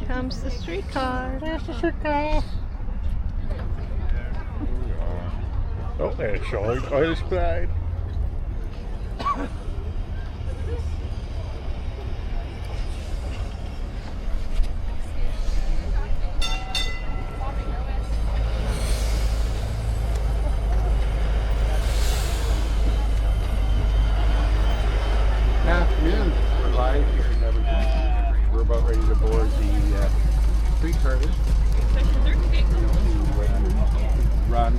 comes the streetcar. There's the streetcar. Oh, er showing uitgespreid. Afternoon. We're live here in Edmonton. We're about ready to board the streetcar to run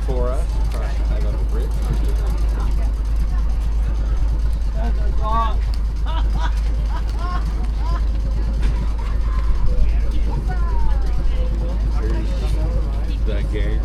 for us across the High-Level Bridge. There's that gang.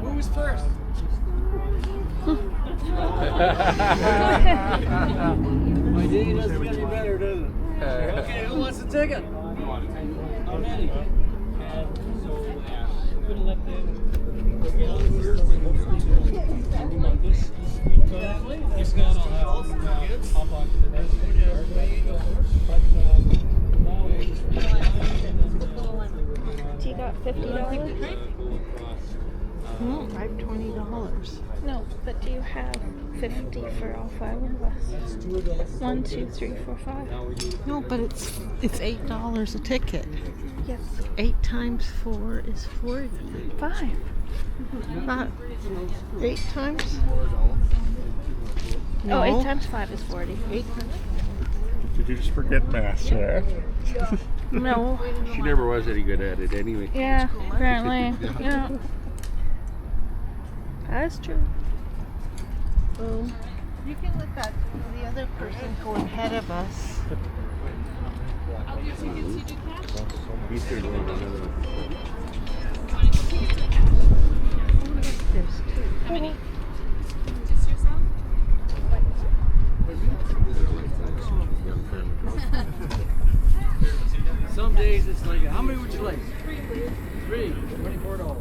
Who's first? My day doesn't get any better, does it? Okay, who wants a ticket? How many? Do you got $50? I have $20. No, but do you have 50 for all 5 of us? 1, 2, 3, 4, 5. No, but it's $8 a ticket. Yes. 8 times 4 is 40. 5. Not 8 times? Oh, 8 times 5 is 40. 8 times. Did you just forget math, sir? No. She never was any good at it anyway. Yeah, apparently. Yeah. That's true. You can let the other person go ahead of us. He's going to go to another one. There's 2. How many? Just yourself? Some days it's like, how many would you like? 3, please. 3, $24.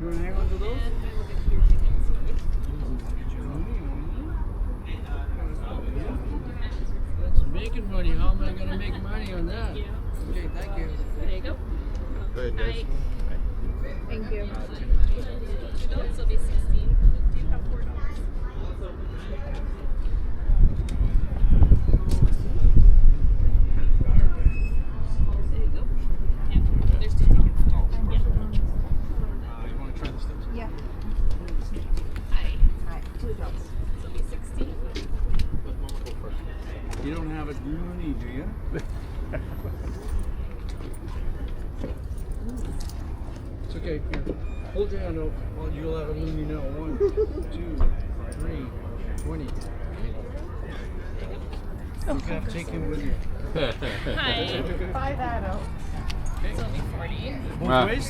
You want to hang on to those? That's making money. How am I going to make money on that? Okay, thank you. There you go. Good, Hi. Thank you. Adults will be 16. Do you have $4? There you go. Yeah, there's 2 tickets. Yeah. You want to try the steps? Yeah. Hi. Hi. 2 adults. This will be 16. You don't have a knee, do you? It's okay. Here. Hold your hand out. Well, you'll have a loony now. 1, 2, 3, 20. You have to take him with you. Hi. Buy that out. This will be 40. Both ways?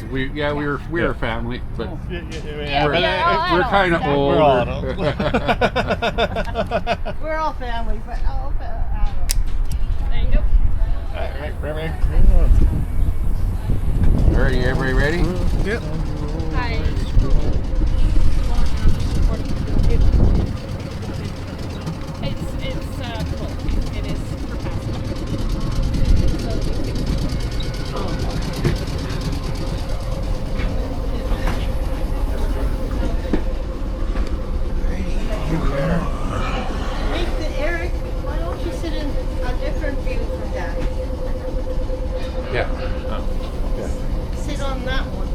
we're a family, but Yeah, we're, we are all we're kind of adults. old. We're all adults. We're all family, but all adults. There you go. Alright, everybody ready? Yep. Hi. It's full. It is per passenger. So it'll be 50. Eric, why don't you sit in a different view from that? Yeah. Sit on that one.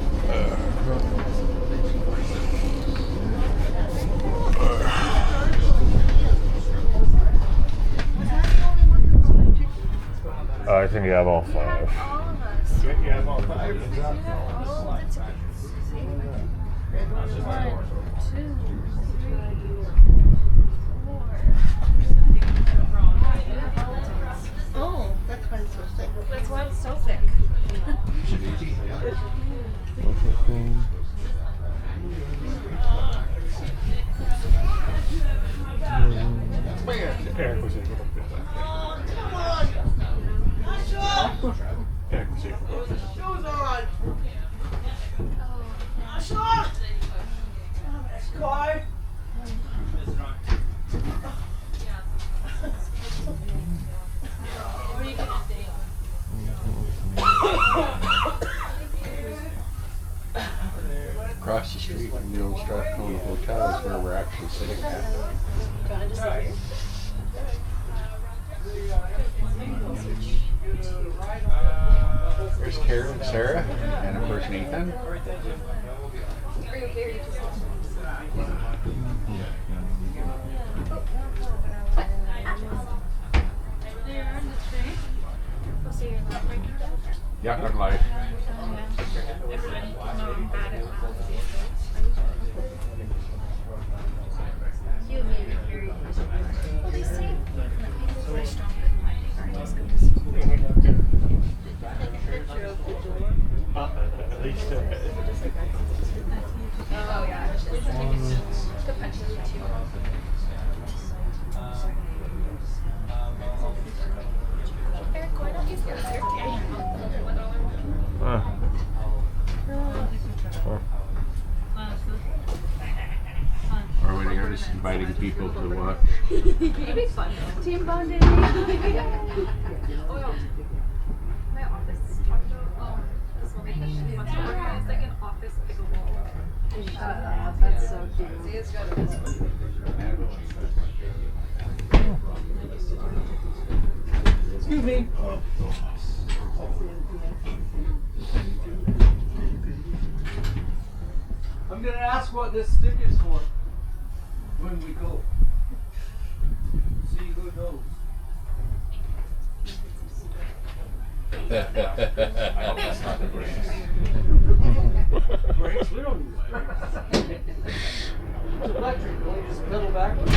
think you have all 5. All of us. You have all 5? Oh, that's good. One, 2, 3, 4. Oh, that's why it's so thick. That's why it's so thick. Eric was able to fit that. Eric was able to fit that. Across the street from the old Strathcona Hotel is where we're actually sitting at. There's Karen and Sarah, and of course Nathan. Yeah, I'm live. Well, they say people are stronger than lightning aren't as good At least Oh yeah, it's just the punches too. Eric, why don't you go there? Or when you're just inviting people to watch. It'd be fun. Team bonding. Oh, yeah. My office is talking about this one because she wants to organize like an office pickleball. Shut up. That's so cute. Excuse me. I'm gonna ask what this stick is for when we go. See who knows. Brakes? We don't need brakes. It's electric. You just pedal backwards.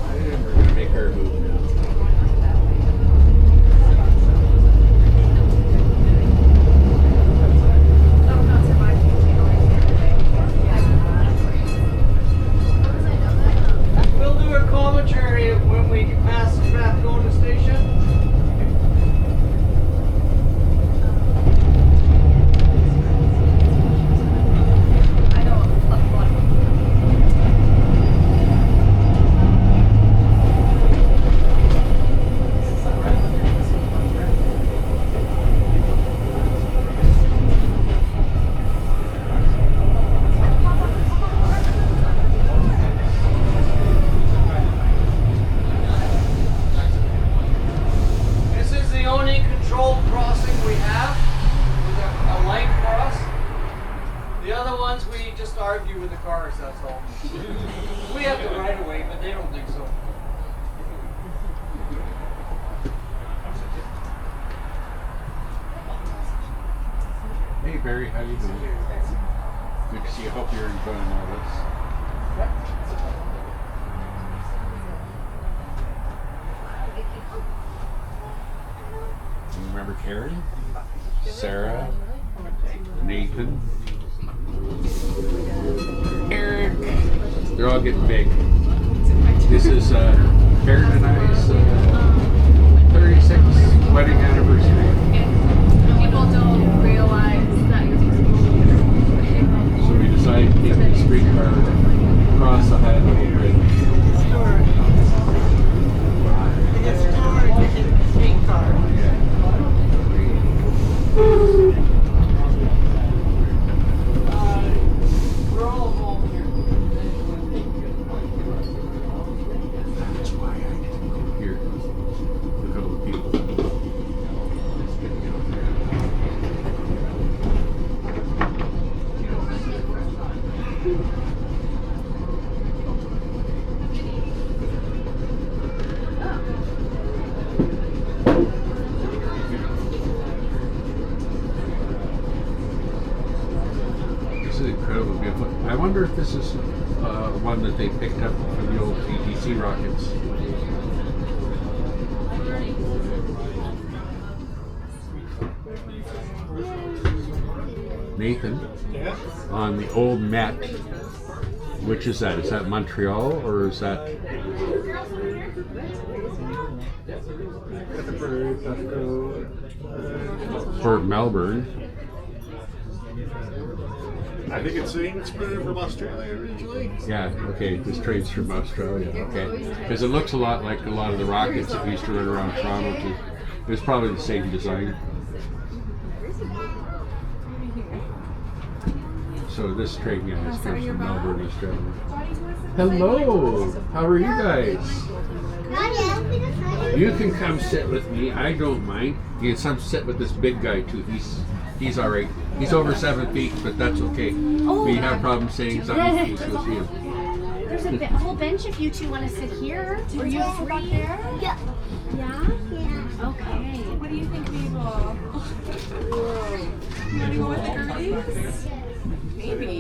We're gonna make our move now. We'll do a commentary when we pass Strathcona Station. This is the only controlled crossing we have with a light for us. The other ones we just argue with the cars, that's all. We have the right of way, but they don't think so. Hey Barry, how you doing? Good to see you. Hope you're enjoying all this. You remember Karen? Sarah? Nathan? Eric? They're all getting big. This is Karen and I's 36th wedding anniversary. People don't realize that you're supposed to So we decided to take the streetcar across the highway bridge. Historic streetcar. We're all involved here. That's why I didn't go here. Look at all the people. I wonder if this is one that they picked up from the old ATC rockets. Nathan, on the old Met, which is that? Is that Montreal or is that for Melbourne? I think it's saying it's from Australia originally. Yeah, okay, this train's from Australia, okay. Because it looks a lot like a lot of the rockets that used to run around Toronto too. It's probably the same design. So this train, yeah, this comes from Melbourne, Australia. Hello! How are you guys? You can come sit with me, I don't mind. You can come sit with this big guy too, he's alright. He's over 7 feet, but that's okay. If you have problems saying something, please go see him. There's a whole bench if you two want to sit here. Are you free back there? Yeah. Yeah? Yeah. Okay. What do you think, Mabel? You want to go with the girlies? Maybe.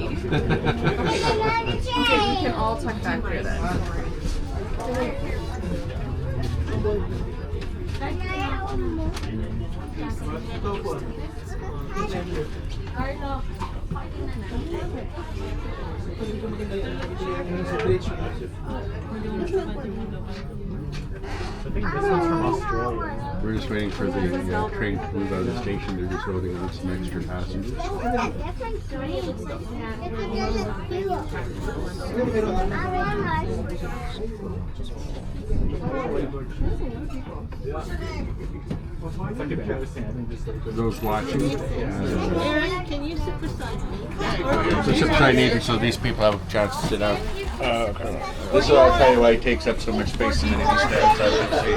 Okay, we can all tuck back here then. I think this one's from Australia. We're just waiting for the train to move out of the station. They're just loading on some extra passengers. Those watching, Aaron, can you sit beside me? so sit beside Nathan so these people have a chance to sit down. This is, I'll tell you why it takes up so much space in the stands. I would say.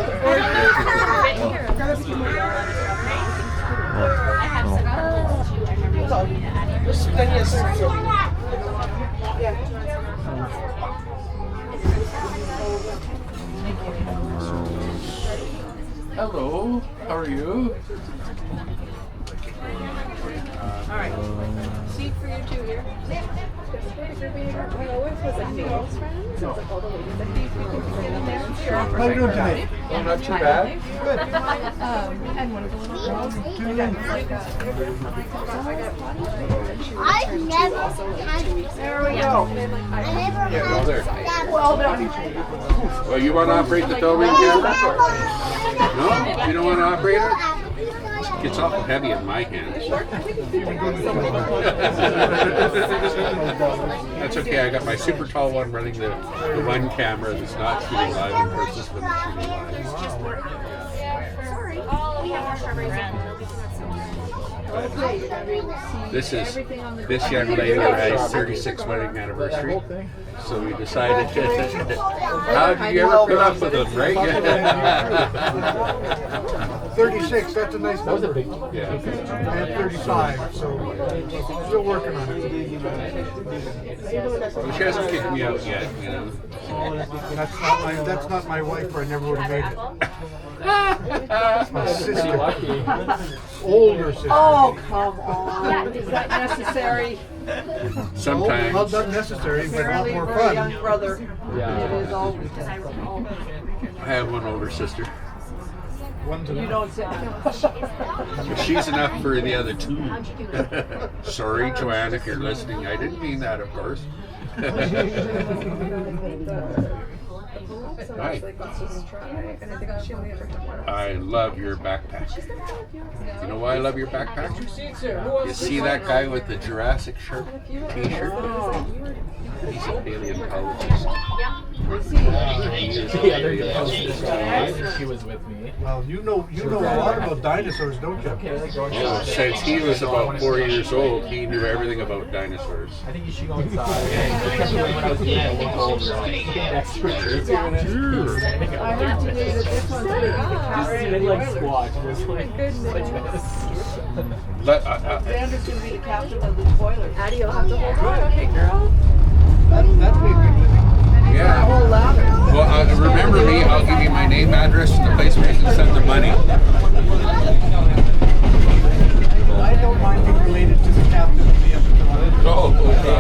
Hello, how are you? Alright. Seat for you two here. My always was like the girls' friends. It's like all the ladies. I think we can sit in there. Sure. How are you doing today? Oh, not too bad. And one of the little girls. I've never had There we go. Well, you want to operate the filming camera? No? You don't want to operate it? It's awful heavy in my hands. That's okay, I got my super tall one running the one camera that's not shooting live and versus when it's shooting live. This young lady and I's 36th wedding anniversary. So we decided how did you ever put up with us, right? 36, that's a nice number. That was a big one. Yeah. I had 35, so still working on it. Well, she hasn't kicked me out yet, you know. That's not my wife, or I never would have made it. That's my sister. Older sister. Oh, come on. Is that necessary? Sometimes. Well, not necessary, but a lot Apparently more for a young fun. brother. Yeah. It is always. I have one older sister. One's You enough. don't say. But she's enough for the other two. Sorry, Joanne, if you're listening. I didn't mean that, of course. Hi. I love your backpack. You know why I love your backpack? You see that guy with the Jurassic Shark t-shirt? He's a paleontologist. She was with me. Well, you know a lot about dinosaurs, don't you? Oh, since he was about 4 years old, he knew everything about dinosaurs. I think you should go inside. Especially when I was a little older, I was next to her. I heard today that this one's going to be the cat Just ready did to like boiler. squat. It was like, Xander's going to be the captain of the boilers. Addie, you'll have to hold on. Okay, girl. That'd be a good living. Yeah. Whole ladder. Well, remember me, I'll give you my name, address, and the place where you can send the money. I don't mind being related to the captain of the Edmonton. Oh, okay.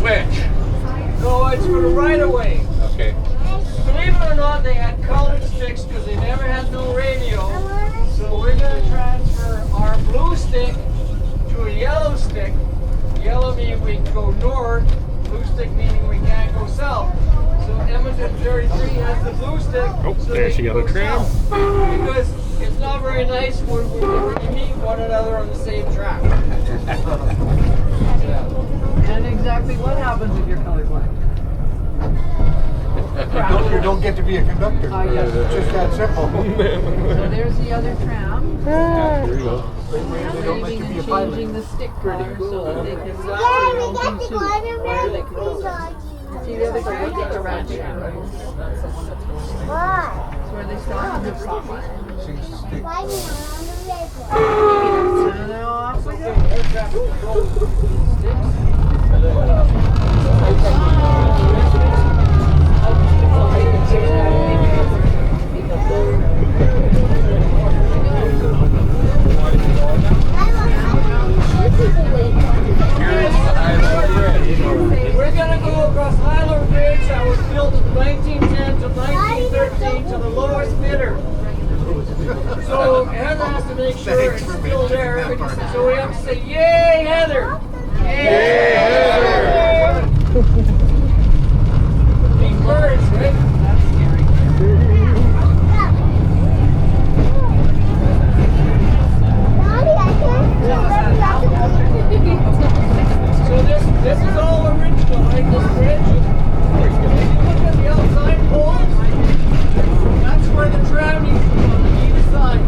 switch. No, it's for the right of way. Okay. Believe it or not, they had colored sticks because they never had no radio. So we're going to transfer our blue stick to a yellow stick. Yellow meaning we can go north, blue stick meaning we can't go south. So Edmonton 33 has the blue stick. Oh, so there's they the can other go tram. south. Because it's not very nice when we meet one another on the same track. And exactly what happens if you're colorblind? You don't get to be a conductor. Oh, yes. It's just that simple. So there's the other tram. There you go. They don't let you Saving be a and pilot. changing the stick car so that they can Yeah, we go got to to go where they can go. everywhere. See the other tram? The red tram. Why? That's where they stop and have coffee. Why we not on the river? And then off we go. We're going to go across Hyler Bridge that was built from 1910 to 1913 to the lowest bidder. So Heather has to make sure Thanks it's for still there. mentioning that part. So we have to say, yay, Heather! Yay, Heather! Big birds, right? That's scary. Mommy, I So this is all original, right? This bridge. If you look at the outside poles, that's where the tram needs to go on either side.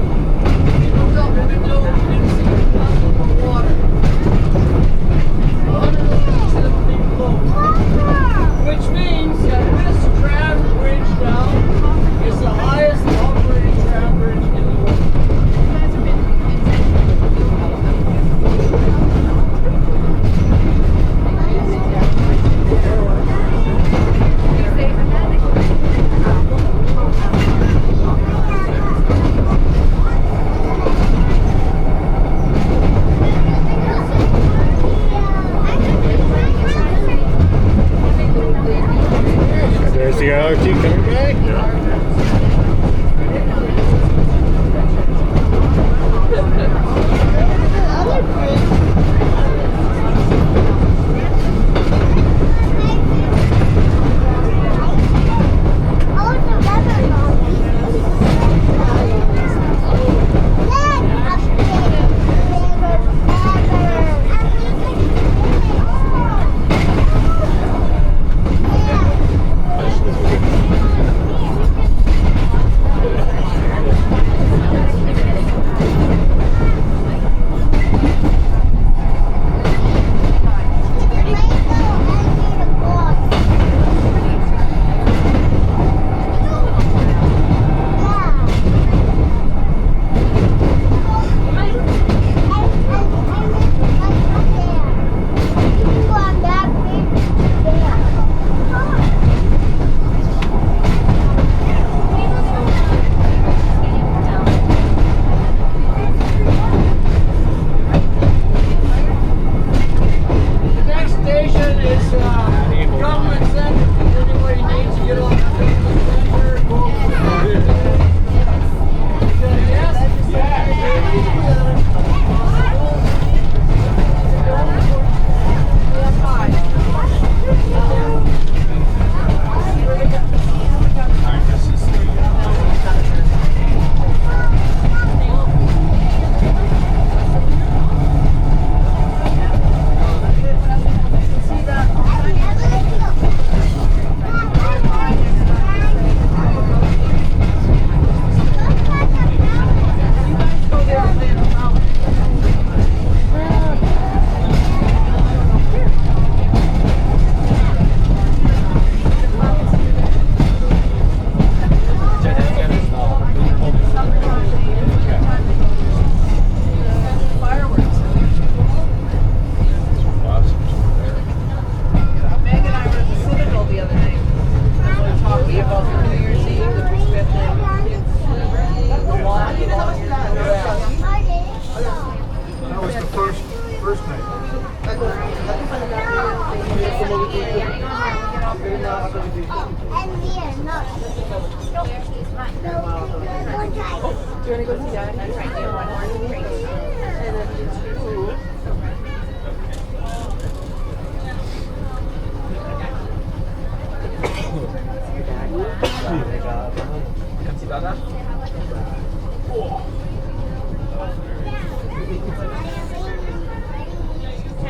If you look out the window, you can see nothing but water. One of those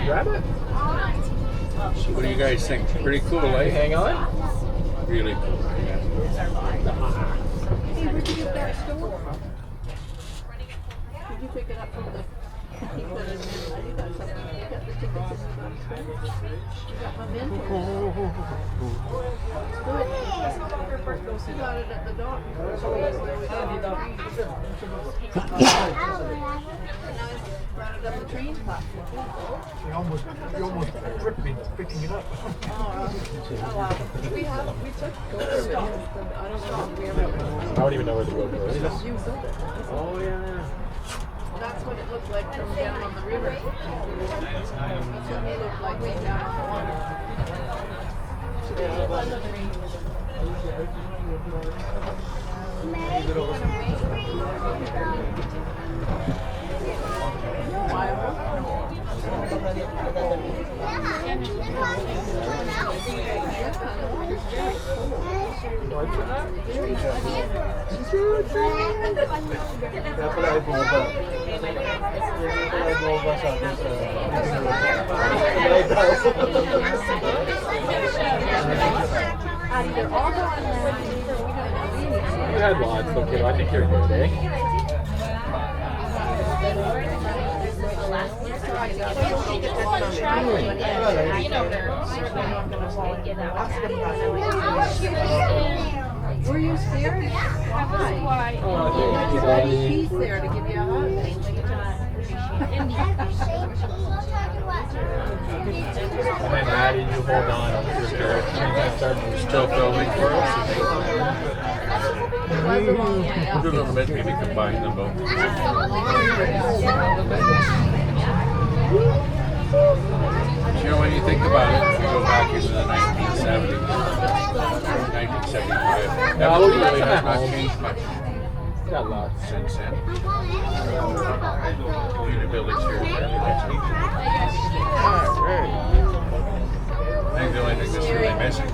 Grab it. What do you guys think? Pretty cool, eh? Hang on. Really cool. Yeah. Hey, where'd you get that store? Did you pick it up from the people that you got something? You got the tickets and you got a You got Memento. Good. You got it at the dock. Brought it up the train platform. You almost tripped me picking it up. We took GoPro. I don't know if we ever. I don't even know where the GoPro is. You built it. Oh yeah. That's what it looked like from down on the river. That's what it looked like way down on the water. You had lots, okay, I think you're good, eh? Were you scared? Why? Oh, There's a piece there to give you a hug. And then Addie, you hold on to your character. Still filming for us? It was a long way up. We're doing a bit, maybe combine them both. You know, when you think about it, you go back into the 1970s, 1975. That really has not changed much Got lots. since then. Community buildings here and there, but I think the only thing that's really missing is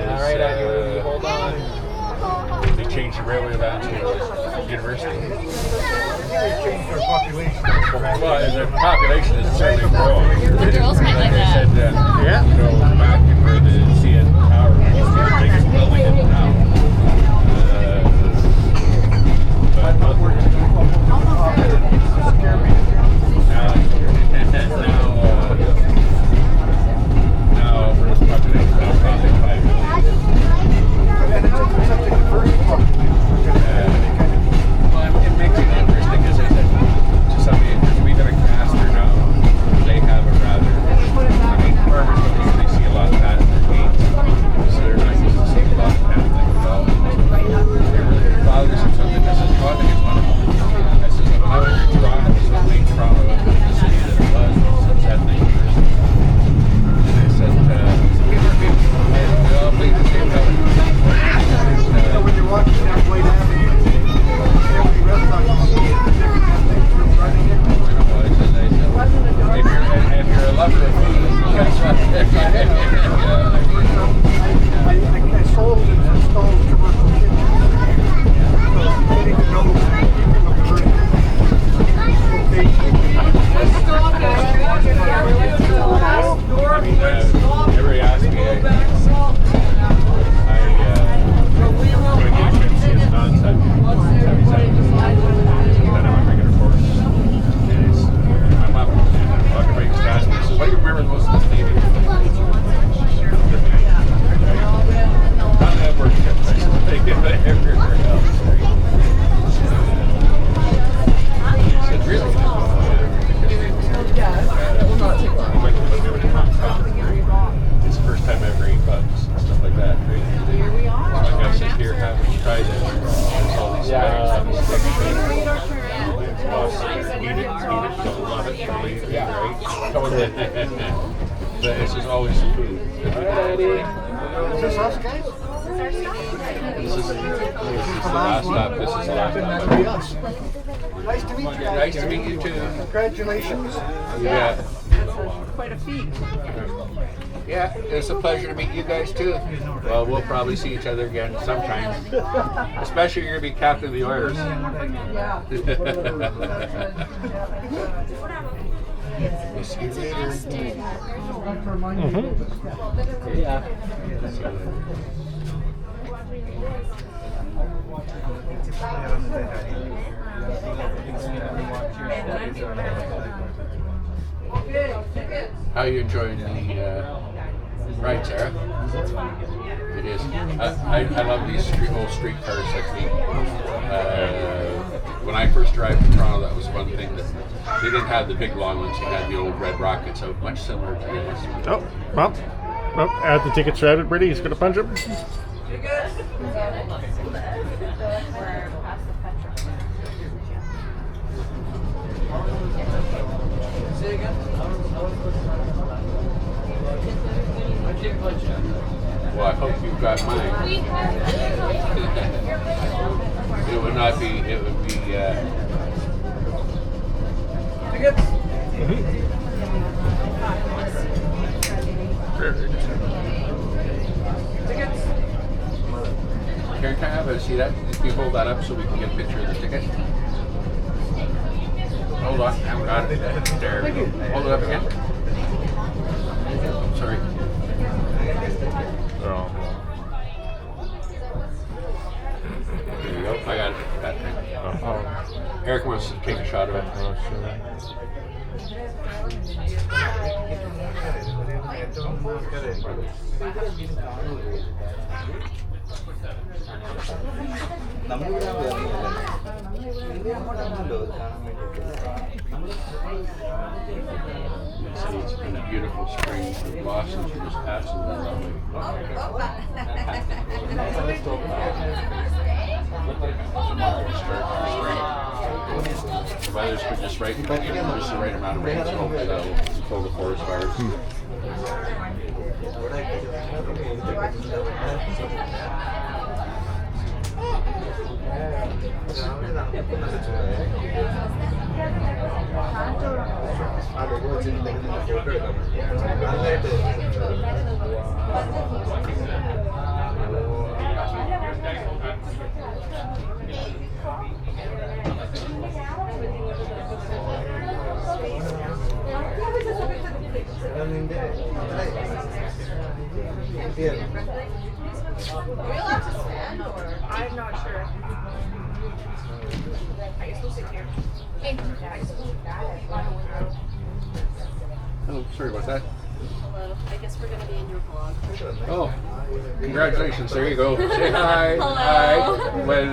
Alright, Addie, you hold on. they changed the railway line to university. They changed our population. Well, the population is certainly growing. The girls might like They that. said that, you know, back in where the CN Tower is, the biggest building in town. Now, first population is probably 5 million. Well, it makes it interesting, as I said, to some because we've got a caster now. They have a rather, I mean, farmers they see a lot of that in their gates. So they're not used to seeing a lot of that thing at all. Their fathers or something, this is what I think is one of them. This is when I was in Toronto, it was only Toronto, the city that it was since that thing. And they said, we all bleed the same color. When you're walking down White Avenue, every restaurant you see it, they're running it. If you're a lover of food, guess what? I sold and installed commercial kitchens. So they didn't know everybody asked me, I'm going to get Gypsy as non-subject. Then I'm a regular course. And it's, I'm up and everybody's asking me, so what do you remember the most of the stadium? Not that word yet, I said, everywhere else. He said, really? It's the first time I ever ate bugs and stuff like that. Here we are. Like I said, here, haven't tried it. There's all these things. Eat it, don't love it, don't leave it, right? This is always the food. Is this us, guys? This is the last stop. This is the last Then stop. that'll be us. Nice to meet you guys. Nice to meet you too. Congratulations. Yeah. Quite a feat. Yeah, it's a pleasure to meet you guys too. Well, we'll probably see each other again sometime. Especially you're going to be captain of the Oilers. Yeah. It's an estate. Yeah. How are you enjoying the ride, Sarah? It is. I love these old streetcar technique. When I first arrived in Toronto, that was one thing that they didn't have the big long ones. You had the old red rockets, so much similar to this. Oh, well, add the tickets to everybody. He's going to punch him. Say again? Well, I hope you've got mine. It would not be, it would be, Tickets? Tickets? Karen, can I have a see that? Can you hold that up so we can get a picture of the ticket? Hold on, I haven't got it. There we go. Hold it up again. Sorry. Oh. There you go. I got it. That thing. Eric wants to take a shot of it. It's been a beautiful spring. The blossoms are just absolutely lovely. The weather's been just right, just the right amount of rain, so hopefully that'll pull the forest fires. I'm not sure. I guess we'll sit here. Oh, sorry about that. Hello. I guess we're going to be in your vlog. Oh, congratulations. There you go. Say hi. Hello. Hi.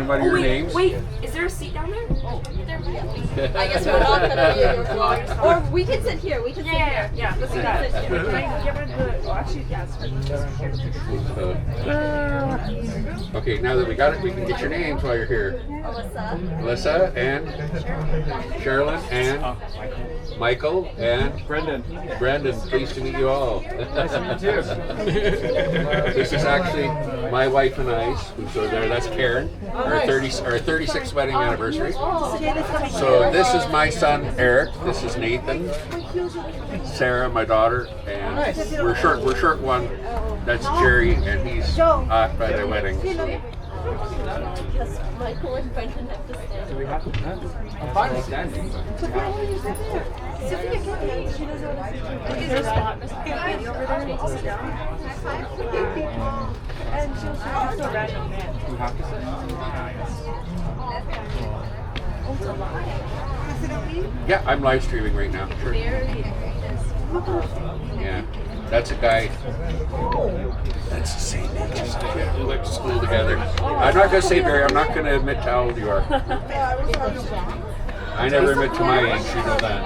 What are your names? Wait, is there a seat down there? Oh, there might be. I guess we're not going to be in your vlog. Or we can sit here. We can sit here. Yeah, let's do that. Sit here. Can I give her the, well, actually, yes. Okay, now that we got it, we can get your names while you're here. Alyssa. Alyssa and Sherilyn and Michael and Brendan. Brandon. Pleased to meet you all. Nice to meet you. This is actually my wife and I's. So there, that's Karen. Our 36th wedding anniversary. So this is my son Eric. This is Nathan. Sarah, my daughter, and we're short one. That's Jerry, and he's off by their wedding. Because Michael and Brendan have to stand. Do we have to? I'm fine with standing. Sophia, come here. She knows what to do. Is there a spot beside the lady over there to sit down? And she'll also a random man. Do we have to sit? Yeah, I'm live streaming right now. Sure. Yeah, that's a guy. That's the same name as we went to school together. I'm not going to say Barry. I'm not going to admit to how old you are. I never admit to my age. You know that.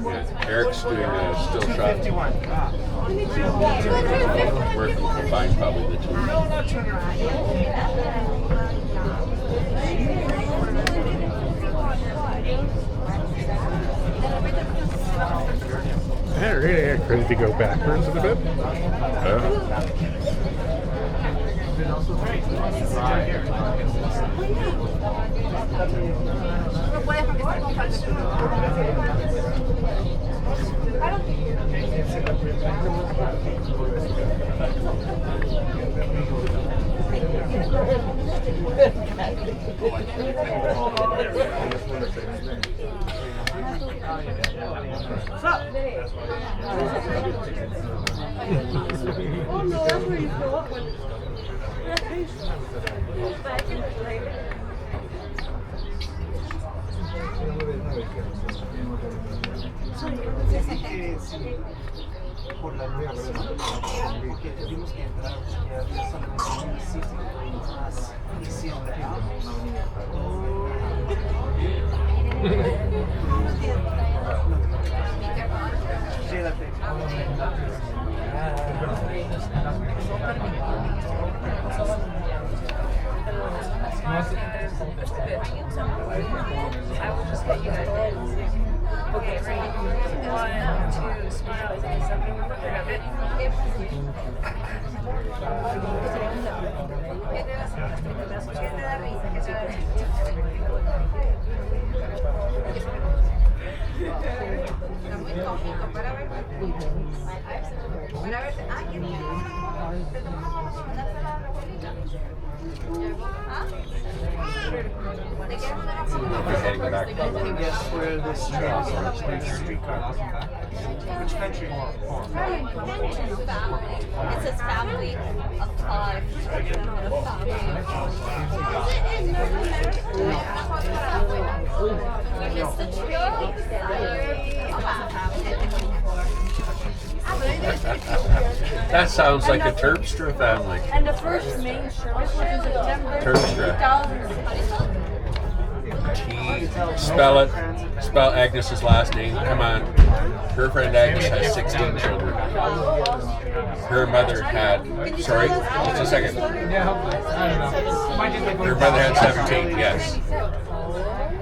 Yeah, Eric's doing a still shot. We're combined probably the two. Ready to go backwards a bit? What's up? Oh no, that's where you go up when Por la nueva porque tuvimos que entrar porque había solamente un sitio más diciembre. I will just get you guys. Okay, ready? 1, 2, smile. Is somebody have it? Está muy cómico para ver. Una vez, ay, qué bien. Te tomamos vamos a mandarse la rebolita. ¿Ah? ¿Te quieres mandar a Guess where this train is? Streetcar. Which country? It says family of 5. We missed the train. That sounds like a Terpstra family. and the first main service was in September Terpstra. 2006. Spell it. Spell Agnes's last name. Come on. Her friend Agnes has 16 children. Her mother had, sorry, just a second. Her mother had 17, yes.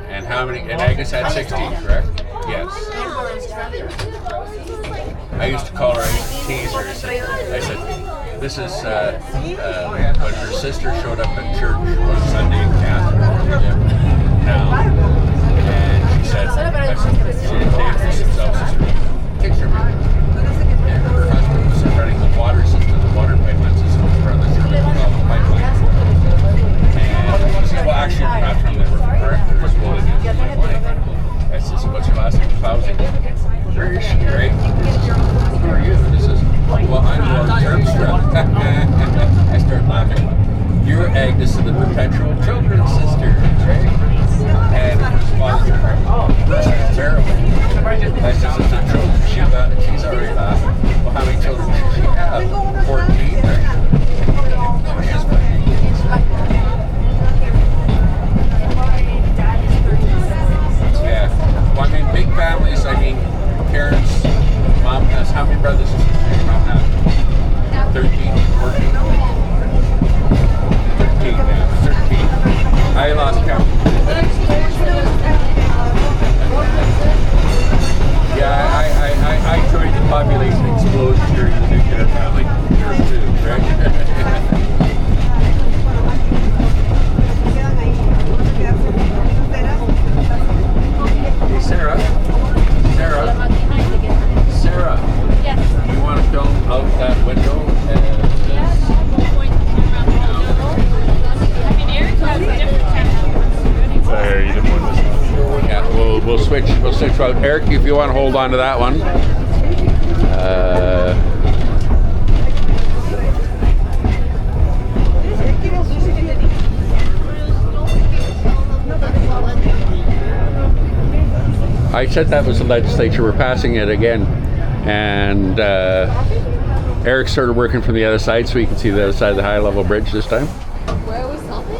And how many, and Agnes had 16, correct? Yes. I used to call her, I tease her, I said, this is when her sister showed up at church one Sunday in Catherine. Now, and she said, she didn't take this herself, picture me. And her husband was running the water system, the water pipeline system for the pipeline. And she said, well, actually, we're not from there, we're from Director, as well as my wife. I said, so what's your last name? Housing. Where is she, right? Who are you? This is, well, I'm Lord Terpstra. I start laughing. You're Agnes and the perpetual children's sister, right? And this is terrible. I said, it's a joke. She's already laughing. Well, how many children does she have? 14, right? Yeah. Well, I mean, big families, I mean, parents, mom has, how many brothers and sisters does mom have? 13, 14? 13, yeah, 13. I lost count. Yeah, I joined the population explosion during the nuclear family years too, right? Hey, Sarah. Yes. You want to film out that window? Yes. I mean, Eric has a different camera. You didn't want this. Yeah, we'll switch out. Eric, if you want to hold on to that one. I said that was the legislature. We're passing it again, and Eric started working from the other side, so we can see the other side of the high-level bridge this time. Where are we stopping?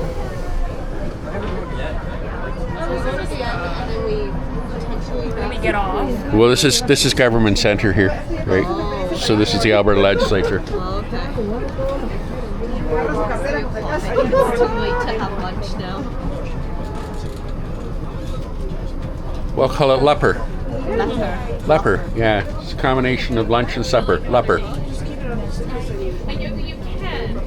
So we go to the end and then we potentially Get off. Well, this is government center here, right? So this is the Alberta legislature. Oh, okay. It's too late to have lunch now. We'll call it leper. Leper. Leper, yeah. It's a combination of lunch and supper. Leper. And you can. So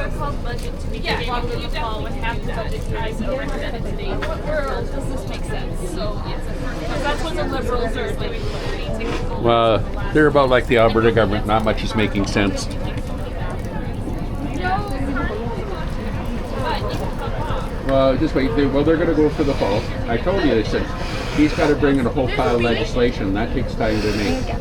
it's called budget to be you definitely would have that as a representative. What world does this make sense? So yes, that's what the Liberals are doing. Well, they're about like the Alberta government. Not much is making sense. Well, just wait. Well, they're going to go for the fall. I told you, I said, he's got to bring in a whole pile of legislation. That takes time to make.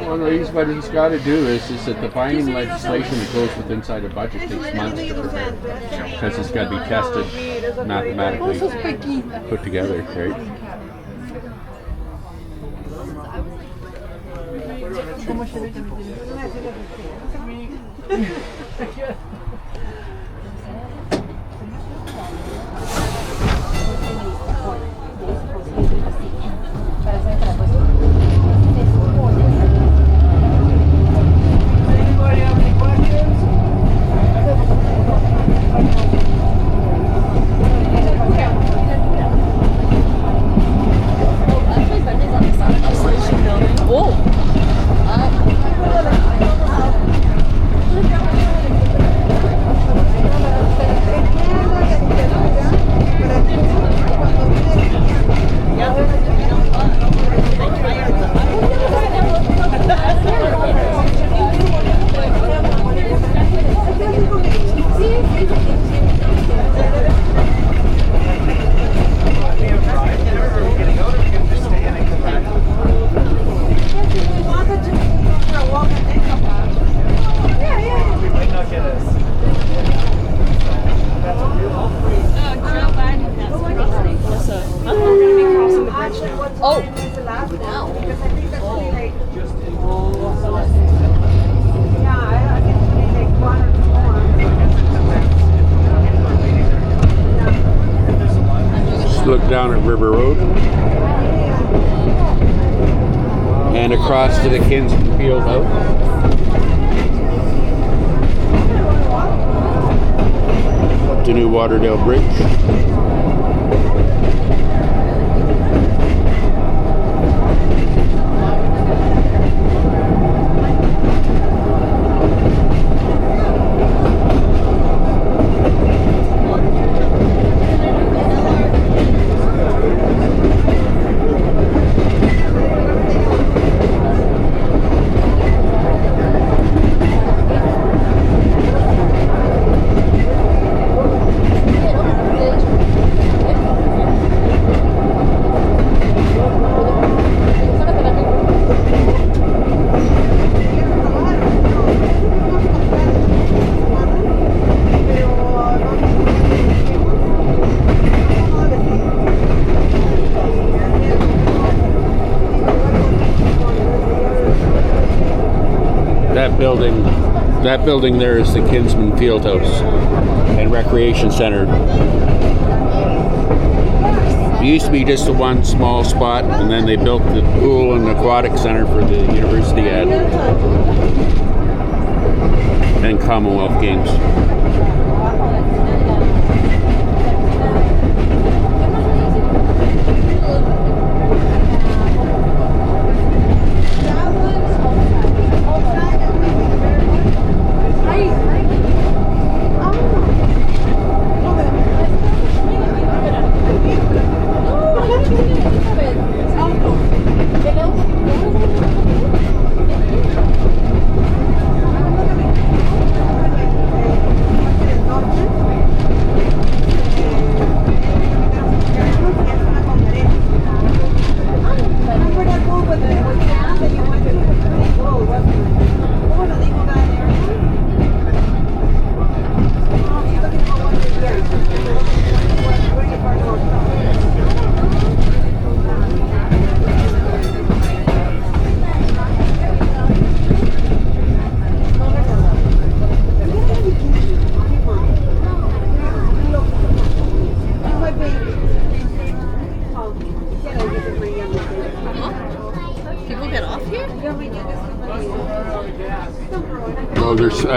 Well, no, what he's got to do is that the binding legislation that goes with inside a budget takes months to prepare. Because it's got to be tested, mathematically put together, right? Anybody have any questions? Oh, now. Because I think that's really like. Yeah, I think it's really like 1 or 2 more. Just look down at River Road. And across to the Kinsman Field House. The new Waterdale Bridge. That building there is the Kinsman Field House and Recreation Center. It used to be just the one small spot, and then they built the pool and aquatic center for the university ad and Commonwealth Games.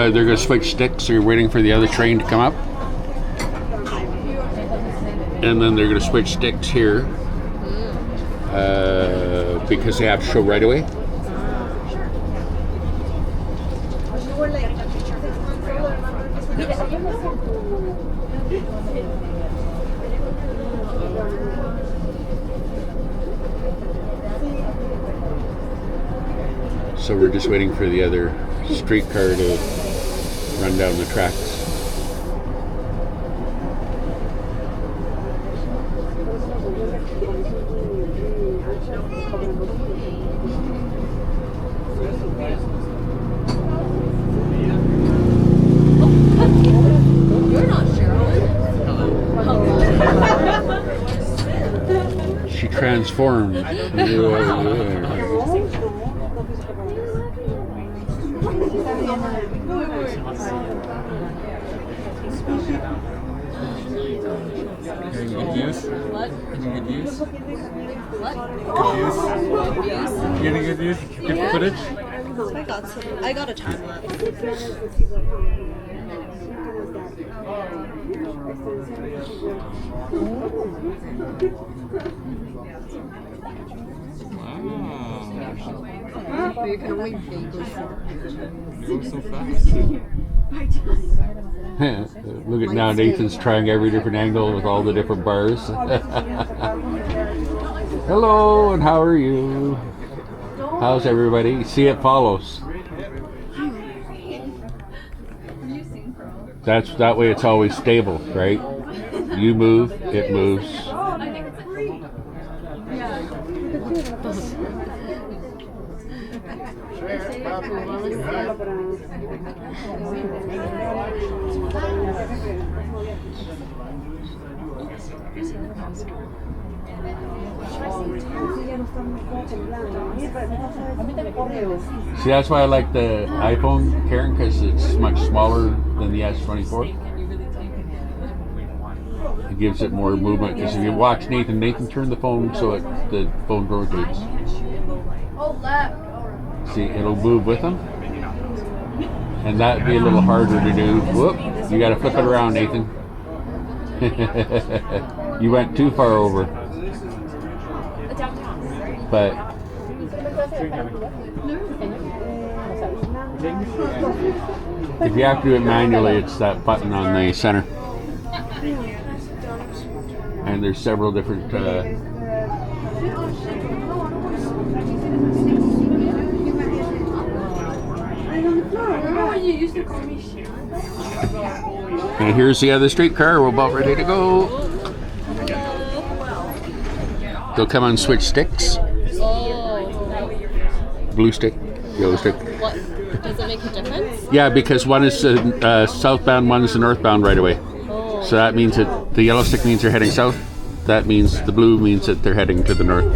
They're going to switch sticks, so you're waiting for the other train to come up. And then they're going to switch sticks here because they have to show right away. So we're just waiting for the other streetcar to run down the tracks. You're not Sherilyn. She transformed. Getting good views? What? Getting good views? What? Good views? Getting good views? Good footage? I got a time lapse. Wow. You can only vaguely see You go so fast. Look at now, Nathan's trying every different angle with all the different bars. Hello, and how are you? How's everybody? See, it follows. That's that way. It's always stable, right? You move, it moves. See, that's why I like the iPhone, Karen, because it's much smaller than the S24. It gives it more movement. Because if you watch Nathan turn the phone so the phone rotates. See, it'll move with him. And that'd be a little harder to do. Whoop! You got to flip it around, Nathan. You went too far over. But if you have to do it manually, it's that button on the center. And there's several different and here's the other streetcar. We're about ready to go. They'll come on switch sticks. Blue stick, yellow stick. What? Does it make a difference? Yeah, because one is southbound, one is the northbound right away. Oh. So that means that the yellow stick means they're heading south. That means the blue means that they're heading to the north.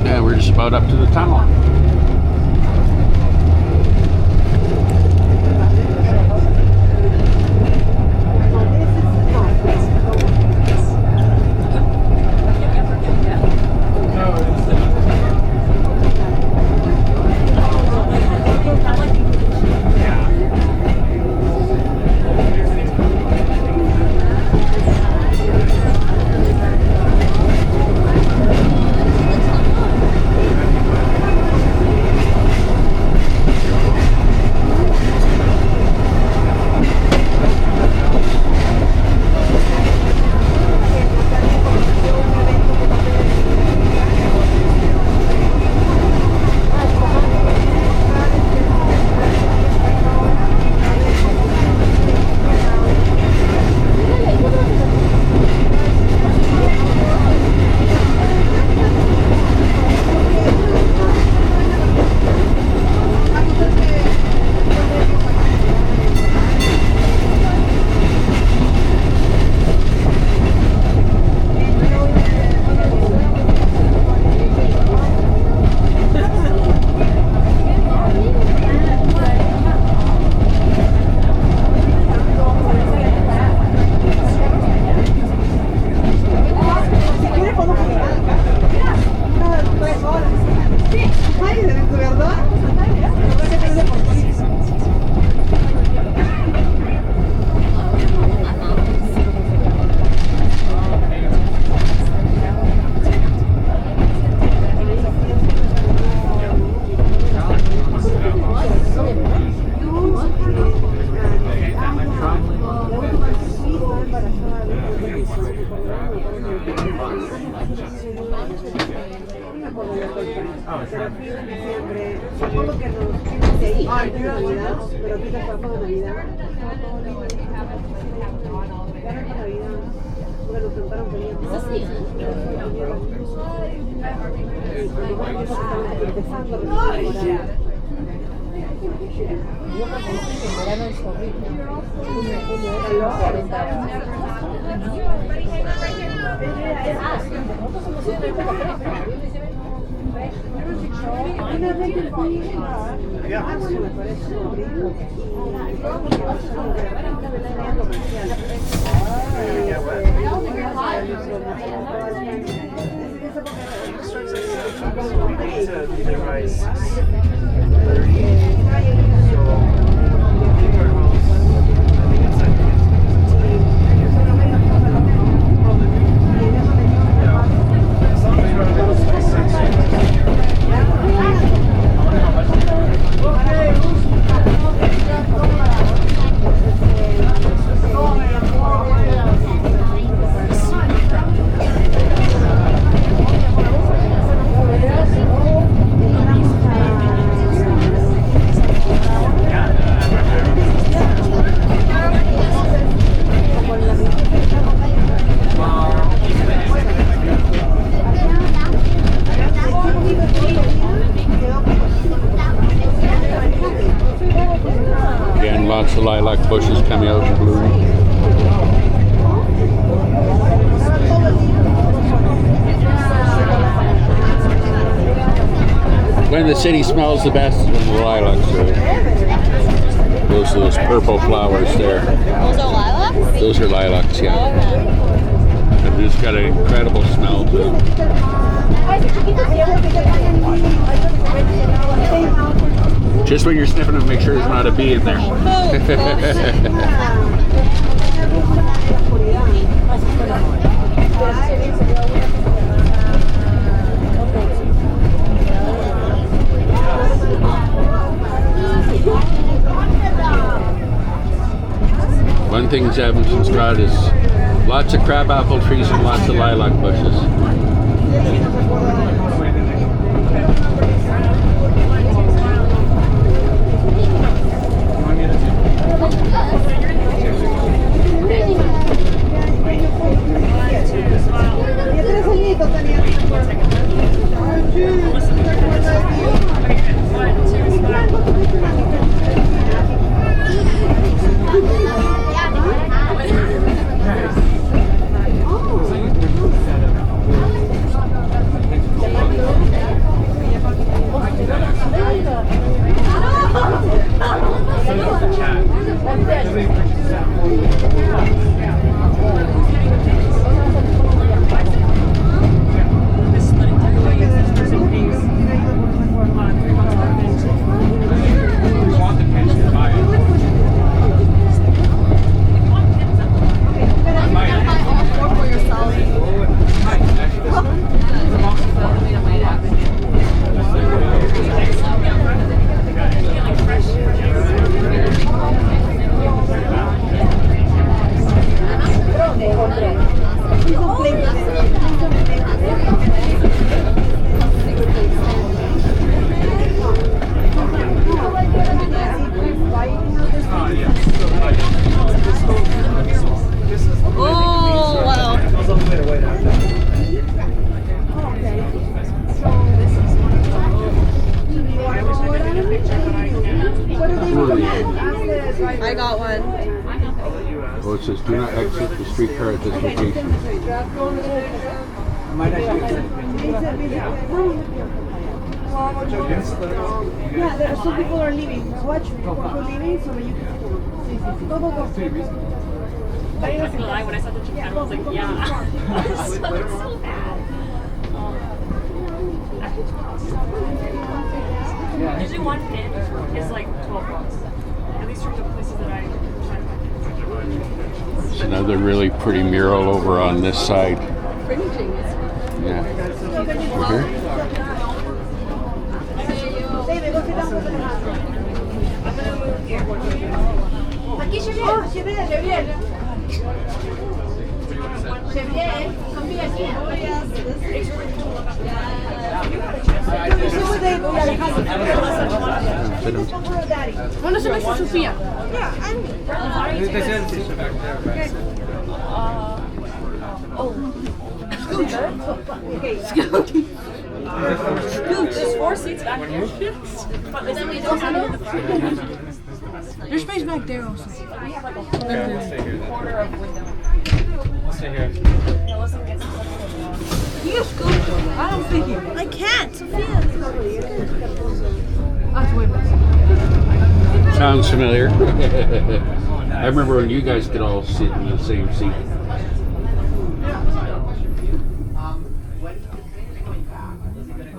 Yeah, we're just about up to the tunnel. Pero aquí siempre, por lo que nos piden de ahí antes de Navidad, pero aquí está para Navidad. Para Navidad, porque nos contaron que Is this the end? Again, lots of lilac bushes coming out in bloom. When the city smells the best is when the lilacs are. Those are those purple flowers there. Those are lilacs? Those are lilacs, yeah. Okay. And it's got an incredible smell to them. Just when you're sniffing them, make sure there's not a bee in there. One thing Evanston's got is lots of crabapple trees and lots of lilac bushes. I got one. Oh, it says do not exit the streetcar at this location. Yeah, there are some people are leaving. Watch people are leaving so you can go, go, go. When I saw the Japan, I was like, yeah. So bad. Usually one pin is like 12 bucks. At least from the places that I try to find. There's another really pretty mural over on this side. Yeah. Over here. David, go sit down with the hand. Aquí Chevier, come here aquí. fit them. ¿Cuándo se me hizo Sofía? There's 4 seats back here. But there's only There's space back there also. we have like a Yeah, we'll stay here then. quarter of window. We'll stay here. Yeah, listen, get some stuff. You can scoot. I don't think you. I can't, Sophia. That's way better. Sounds familiar. I remember when you guys could all sit in the same seat.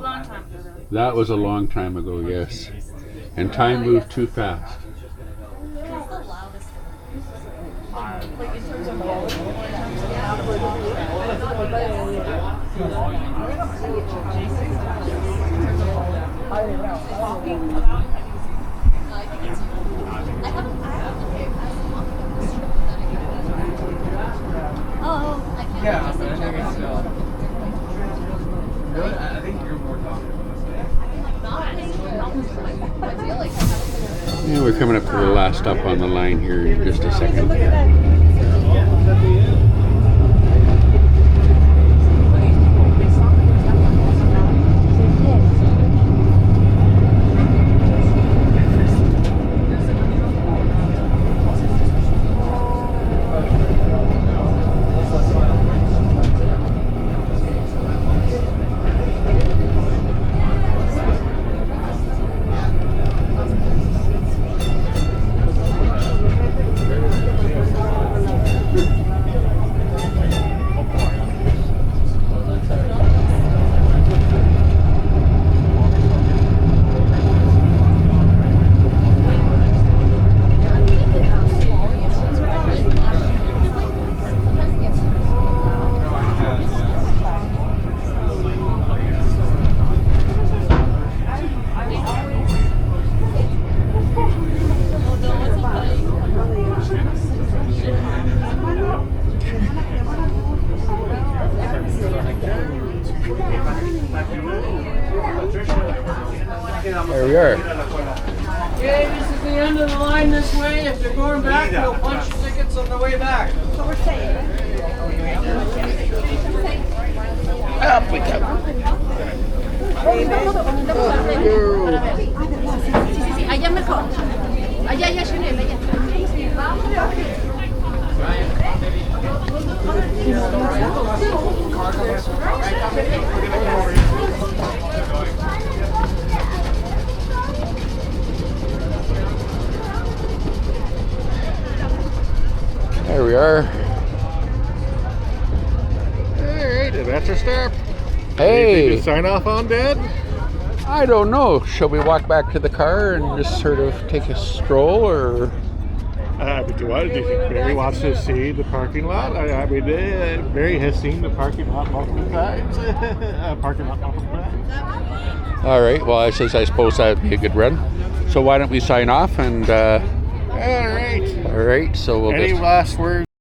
Long time. That was a long time ago, yes. And time moved too fast. Like in terms of volume, Yeah, but I think it's still. Really? I think you're more talkative. Yeah, we're coming up to the last stop on the line here in just a second. There we are. Okay, this is the end of the line this way. If you're going back, you'll punch your tickets on the way back. Up we come. Allá mejor. Allá, ya, Chanel, allá. There we are. Alright, and that's our stop. Anything Hey, to sign off on, Dad? I don't know. Shall we walk back to the car and just sort of take a stroll, or? Do you think Barry wants to see the parking lot? I mean, Barry has seen the parking lot multiple times. All right. Well, I suppose that would be a good run. So why don't we sign off and? All right. All right. So we'll Any just. last words?